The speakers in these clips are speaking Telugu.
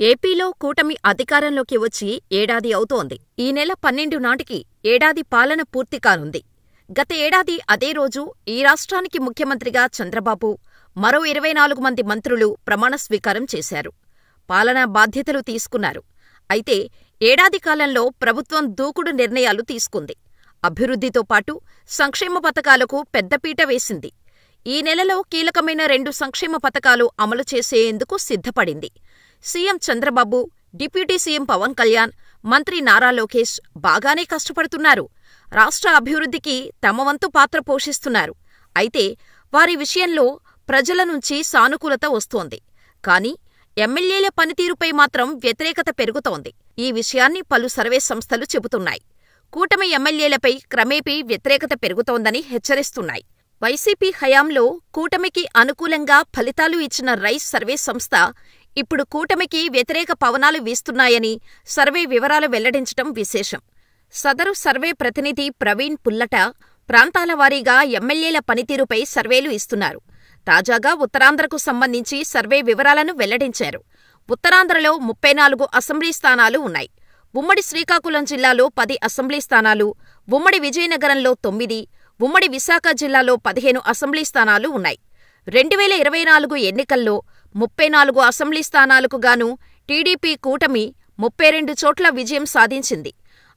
ఏపీలో కూటమి అధికారంలోకి వచ్చి ఏడాది అవుతోంది. ఈ నెల 12 నాటికి ఏడాది పాలన పూర్తి కానుంది. గత ఏడాది అదే రోజు ఈ రాష్ట్రానికి ముఖ్యమంత్రిగా చంద్రబాబు, మరో 24 మంది మంత్రులు ప్రమాణ స్వీకారం చేశారు. పాలనా బాధ్యతలు తీసుకున్నారు. అయితే ఏడాది కాలంలో ప్రభుత్వం దూకుడు నిర్ణయాలు తీసుకుంది. అభివృద్ధితో పాటు సంక్షేమ పథకాలకు పెద్దపీట వేసింది. ఈ నెలలో కీలకమైన 2 సంక్షేమ పథకాలు అమలు చేసేందుకు సిద్ధపడింది. CM Chandrababu, deputy CM Pawan Kalyan, మంత్రి నారా లోకేష్ బాగానే కష్టపడుతున్నారు. రాష్ట్ర అభివృద్ధికి తమ వంతు పాత్ర పోషిస్తున్నారు. అయితే వారి విషయంలో ప్రజల నుంచి సానుకూలత వస్తోంది. కానీ ఎమ్మెల్యేల పనితీరుపై మాత్రం వ్యతిరేకత పెరుగుతోంది. ఈ విషయాన్ని పలు సర్వే సంస్థలు చెబుతున్నాయి. కూటమి ఎమ్మెల్యేలపై క్రమేపీ వ్యతిరేకత పెరుగుతోందని హెచ్చరిస్తున్నాయి. వైసీపీ హయాంలో కూటమికి అనుకూలంగా ఫలితాలు ఇచ్చిన రైస్ సర్వే సంస్థ ఇప్పుడు కూటమికి వ్యతిరేక పవనాలు వీస్తున్నాయని సర్వే వివరాలు వెల్లడించటం విశేషం. సదరు సర్వే ప్రతినిధి ప్రవీణ్ పుల్లట ప్రాంతాల వారీగా ఎమ్మెల్యేల పనితీరుపై సర్వేలు ఇస్తున్నారు. తాజాగా ఉత్తరాంధ్రకు సంబంధించి సర్వే వివరాలను వెల్లడించారు. ఉత్తరాంధ్రలో 34 అసెంబ్లీ స్థానాలు ఉన్నాయి. ఉమ్మడి శ్రీకాకుళం జిల్లాలో 10 అసెంబ్లీ స్థానాలు, ఉమ్మడి విజయనగరంలో 9, ఉమ్మడి విశాఖ జిల్లాలో 15 అసెంబ్లీ స్థానాలు ఉన్నాయి. 2024 ఎన్నికల్లో 34 అసెంబ్లీ స్థానాలకు గాను టీడీపీ కూటమి 32 చోట్ల విజయం సాధించింది.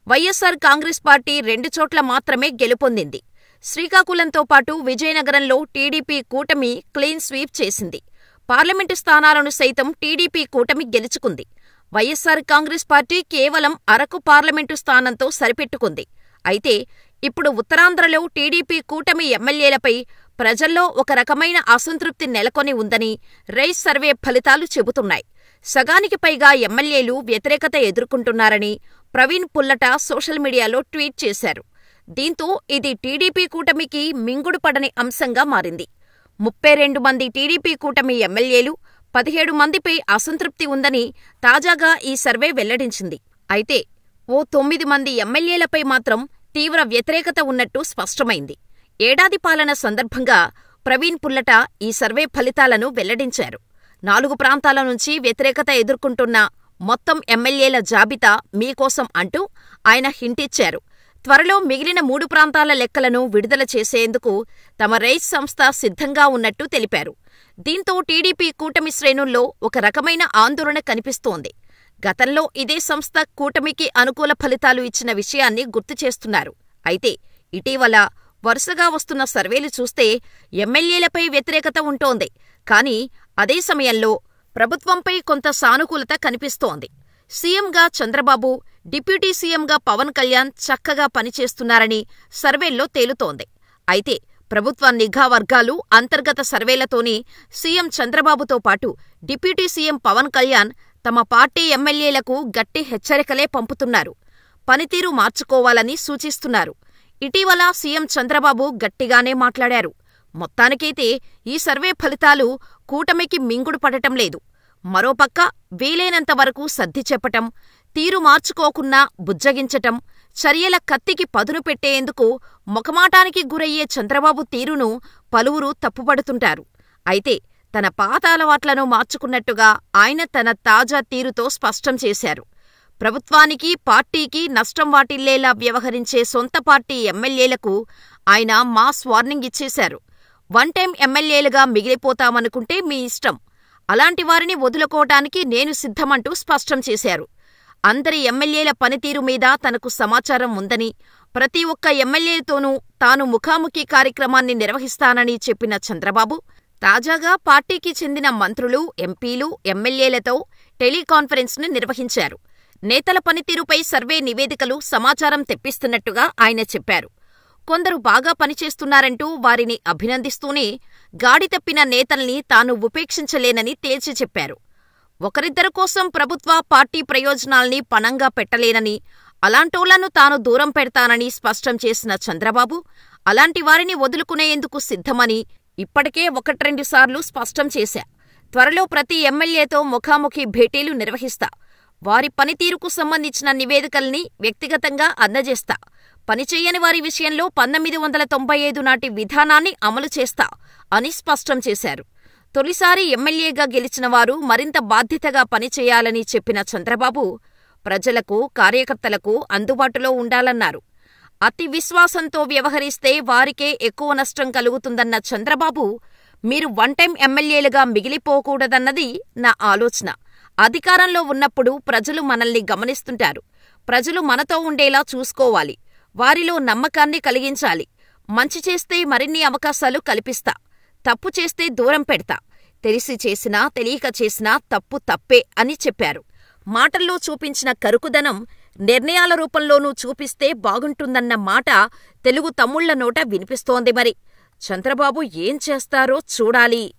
వైఎస్సార్ కాంగ్రెస్ పార్టీ 2 చోట్ల మాత్రమే గెలుపొందింది. శ్రీకాకుళంతో పాటు విజయనగరంలో టీడీపీ కూటమి క్లీన్ స్వీప్ చేసింది. పార్లమెంటు స్థానాలను సైతం టీడీపీ కూటమి గెలుచుకుంది. వైఎస్సార్ కాంగ్రెస్ పార్టీ కేవలం అరకు పార్లమెంటు స్థానంతో సరిపెట్టుకుంది. అయితే ఇప్పుడు ఉత్తరాంధ్రలో టీడీపీ కూటమి ఎమ్మెల్యేలపై ప్రజల్లో ఒక రకమైన అసంతృప్తి నెలకొని ఉందని రైస్ సర్వే ఫలితాలు చెబుతున్నాయి. సగానికి పైగా ఎమ్మెల్యేలు వ్యతిరేకత ఎదుర్కొంటున్నారని ప్రవీణ్ పుల్లట సోషల్ మీడియాలో ట్వీట్ చేశారు. దీంతో ఇది టీడీపీ కూటమికి మింగుడుపడని అంశంగా మారింది. 32 మంది టీడీపీ కూటమి ఎమ్మెల్యేలు, 17 మందిపై అసంతృప్తి ఉందని తాజాగా ఈ సర్వే వెల్లడించింది. అయితే ఓ 9 మంది ఎమ్మెల్యేలపై మాత్రం తీవ్ర వ్యతిరేకత ఉన్నట్టు స్పష్టమైంది. ఏడాది పాలన సందర్భంగా ప్రవీణ్ పుల్లట ఈ సర్వే ఫలితాలను వెల్లడించారు. 4 ప్రాంతాల నుంచి వ్యతిరేకత ఎదుర్కొంటున్న మొత్తం ఎమ్మెల్యేల జాబితా మీకోసం అంటూ ఆయన హింటిచ్చారు. త్వరలో మిగిలిన 3 ప్రాంతాల లెక్కలను విడుదల చేసేందుకు తమ రైస్ సంస్థ సిద్ధంగా ఉన్నట్టు తెలిపారు. దీంతో టీడీపీ కూటమి శ్రేణుల్లో ఒక రకమైన ఆందోళన కనిపిస్తోంది. గతంలో ఇదే సంస్థ కూటమికి అనుకూల ఫలితాలు ఇచ్చిన విషయాన్ని గుర్తు చేస్తున్నారు. అయితే ఇటీవల వరుసగా వస్తున్న సర్వేలు చూస్తే ఎమ్మెల్యేలపై వ్యతిరేకత ఉంటోంది. కానీ అదే సమయంలో ప్రభుత్వంపై కొంత సానుకూలత కనిపిస్తోంది. సీఎంగా చంద్రబాబు, డిప్యూటీ సీఎంగా పవన్ కళ్యాణ్ చక్కగా పనిచేస్తున్నారని సర్వేల్లో తేలుతోంది. అయితే ప్రభుత్వ నిఘా వర్గాలు అంతర్గత సర్వేలతోనే సీఎం చంద్రబాబుతో పాటు డిప్యూటీ సీఎం పవన్ కళ్యాణ్ తమ పార్టీ ఎమ్మెల్యేలకు గట్టి హెచ్చరికలే పంపుతున్నారు. పనితీరు మార్చుకోవాలని సూచిస్తున్నారు. ఇటీవల సీఎం చంద్రబాబు గట్టిగానే మాట్లాడారు. మొత్తానికైతే ఈ సర్వే ఫలితాలు కూటమికి మింగుడు పడటం లేదు. మరోపక్క వీలైనంత వరకు సర్ది చెప్పటం, తీరు మార్చుకోకున్నా బుజ్జగించటం, చర్యల కత్తికి పదును పెట్టేందుకు మొఖమాటానికి గురయ్యే చంద్రబాబు తీరును పలువురు తప్పుపడుతుంటారు. అయితే తన పాత అలవాట్లను మార్చుకున్నట్టుగా ఆయన తన తాజా తీరుతో స్పష్టం చేశారు. ప్రభుత్వానికి, పార్టీకి నష్టం వాటిల్లేలా వ్యవహరించే సొంత పార్టీ ఎమ్మెల్యేలకు ఆయన మాస్ వార్నింగ్ ఇచ్చేశారు. వన్ టైం ఎమ్మెల్యేలుగా మిగిలిపోతామనుకుంటే మీ ఇష్టం, అలాంటి వారిని వదులుకోవటానికి నేను సిద్ధమంటూ స్పష్టం చేశారు. అందరి ఎమ్మెల్యేల పనితీరు మీద తనకు సమాచారం ఉందని, ప్రతి ఒక్క ఎమ్మెల్యేతోనూ తాను ముఖాముఖి కార్యక్రమాన్ని నిర్వహిస్తానని చెప్పిన చంద్రబాబు తాజాగా పార్టీకి చెందిన మంత్రులు, ఎంపీలు, ఎమ్మెల్యేలతో టెలికాన్ఫరెన్స్ను నిర్వహించారు. నేతల పనితీరుపై సర్వే నివేదికలు, సమాచారం తెప్పిస్తున్నట్టుగా ఆయన చెప్పారు. కొందరు బాగా పనిచేస్తున్నారంటూ వారిని అభినందిస్తూనే గాడి తప్పిన నేతల్ని తాను ఉపేక్షించలేనని తేల్చి చెప్పారు. ఒకరిద్దరి కోసం ప్రభుత్వ, పార్టీ ప్రయోజనాల్ని పణంగా పెట్టలేనని, అలాంటోళ్లను తాను దూరం పెడతానని స్పష్టం చేసిన చంద్రబాబు అలాంటి వారిని వదులుకునేందుకు సిద్ధమని ఇప్పటికే 1-2 సార్లు స్పష్టం చేశా. త్వరలో ప్రతి ఎమ్మెల్యేతో ముఖాముఖి భేటీలు నిర్వహిస్తా. వారి పనితీరుకు సంబంధించిన నివేదికల్ని వ్యక్తిగతంగా అందజేస్తా. పనిచేయని వారి విషయంలో 1995 నాటి విధానాన్ని అమలు చేస్తా అని స్పష్టం చేశారు. తొలిసారి ఎమ్మెల్యేగా గెలిచిన వారు మరింత బాధ్యతగా పనిచేయాలని చెప్పిన చంద్రబాబు ప్రజలకు, కార్యకర్తలకు అందుబాటులో ఉండాలన్నారు. అతి విశ్వాసంతో వ్యవహరిస్తే వారికే ఎక్కువ నష్టం కలుగుతుందన్న చంద్రబాబు, మీరు వన్ టైం ఎమ్మెల్యేలుగా మిగిలిపోకూడదన్నది నా ఆలోచన. అధికారంలో ఉన్నప్పుడు ప్రజలు మనల్ని గమనిస్తుంటారు. ప్రజలు మనతో ఉండేలా చూసుకోవాలి. వారిలో నమ్మకాన్ని కలిగించాలి. మంచి చేస్తే మరిన్ని అవకాశాలు కల్పిస్తా. తప్పు చేస్తే దూరం పెడతా. తెలిసి చేసినా తెలియక చేసినా తప్పు తప్పే అని చెప్పారు. మాటల్లో చూపించిన కరుకుదనం నిర్ణయాల రూపంలోనూ చూపిస్తే బాగుంటుందన్న మాట తెలుగు తమ్ముళ్ల నోట వినిపిస్తోంది. మరి చంద్రబాబు ఏం చేస్తారో చూడాలి.